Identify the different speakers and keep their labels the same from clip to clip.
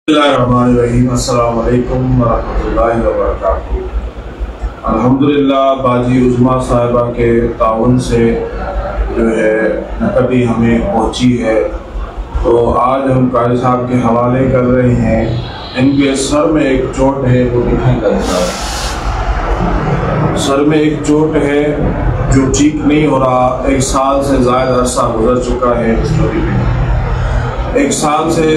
Speaker 1: Bismillahirrahmanirrahim. السلام علیکم ورحمۃ اللہ وبرکاتہ۔ الحمدللہ باجی عظمیٰ صاحبہ کے تعاون سے جو ہے نقدی ہمیں پہنچی ہے، تو آج ہم قاری صاحب کے حوالے کر رہے ہیں۔ ان کے سر میں ایک چوٹ ہے، وہ دکھائیں گا سر میں ایک چوٹ ہے جو ٹھیک نہیں ہو رہا۔ 1 سال سے زائد عرصہ گزر چکا ہے، 1 سال سے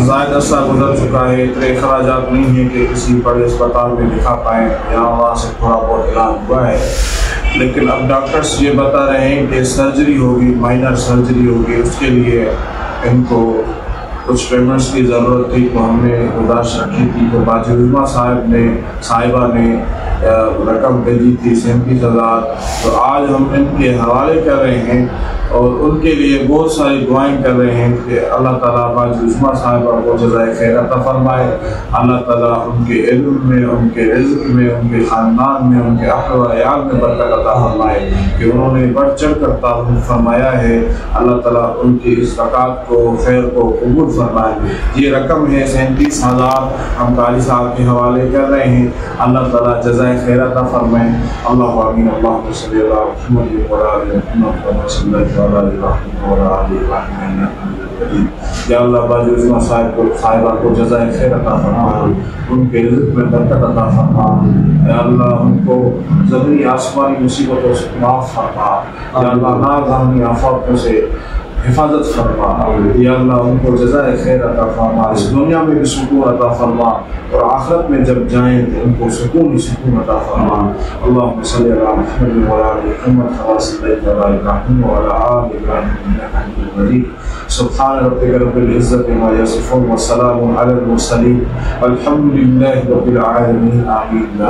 Speaker 1: زائد عرصہ گزر چکا ہے۔ اتنے اخراجات نہیں ہیں کہ کسی بڑے اسپتال میں دکھا پائیں، یہاں وہاں سے تھوڑا بہت اعلان ہوا ہے، لیکن اب ڈاکٹرز یہ بتا رہے ہیں کہ سرجری ہوگی، مائنر سرجری ہوگی، اس کے لیے ان کو کچھ پیمنٹس کی ضرورت تھی، تو ہم نے گزارش رکھی تھی، تو باجی عظمیٰ صاحبہ نے رقم بھیجی تھی 37,000، تو آج ہم ان کے حوالے کر رہے ہیں اور ان کے لیے بہت ساری دعائیں کر رہے ہیں کہ اللہ تعالیٰ باجی عظمیٰ صاحبہ کو جزائے خیر عطا فرمائے، اللہ تعالیٰ ان کے علم میں، ان کے رزق میں، ان کے خاندان میں، ان کے اہل و عیال میں برکت عطا فرمائے کہ انہوں نے بڑھ چڑھ کر تعاون فرمایا ہے۔ اللہ تعالیٰ ان کی اس زکوٰۃ کو، خیر کو قبول فرمائے۔ یہ رقم ہے 37,000، ہم قاری صاحب کے حوالے کر رہے ہیں، اللہ تعالیٰ جزائے خیر عطا فرمائے۔ اللہ آمین۔ اللہم صلی اللہ محمد وعلی آل محمد صلی اللہ یا اللہ باجی عظمیٰ صاحبہ کو جزائے خیر عطا فرما، ان کے رزق میں برکت عطا فرما، یا اللہ ان کو زمینی آسمانی مصیبتوں سے معاف فرما، یا اللہ ناگہانی آفاتوں سے حفاظت فرما، یا اللہ ان کو جزائے خیر عطا فرما، اس دنیا میں بھی سکون عطا فرما اور آخرت میں جب جائیں تو ان کو سکون ہی سکون عطا فرما۔ اللہم صلی علی محمد وعلی آل محمد کما صلیت علی ابراہیم وعلی آل ابراہیم انک حمید مجید۔ سبحان ربک رب العزۃ عما یصفون وسلام علی المرسلین والحمد للہ رب العالمین۔ آمین۔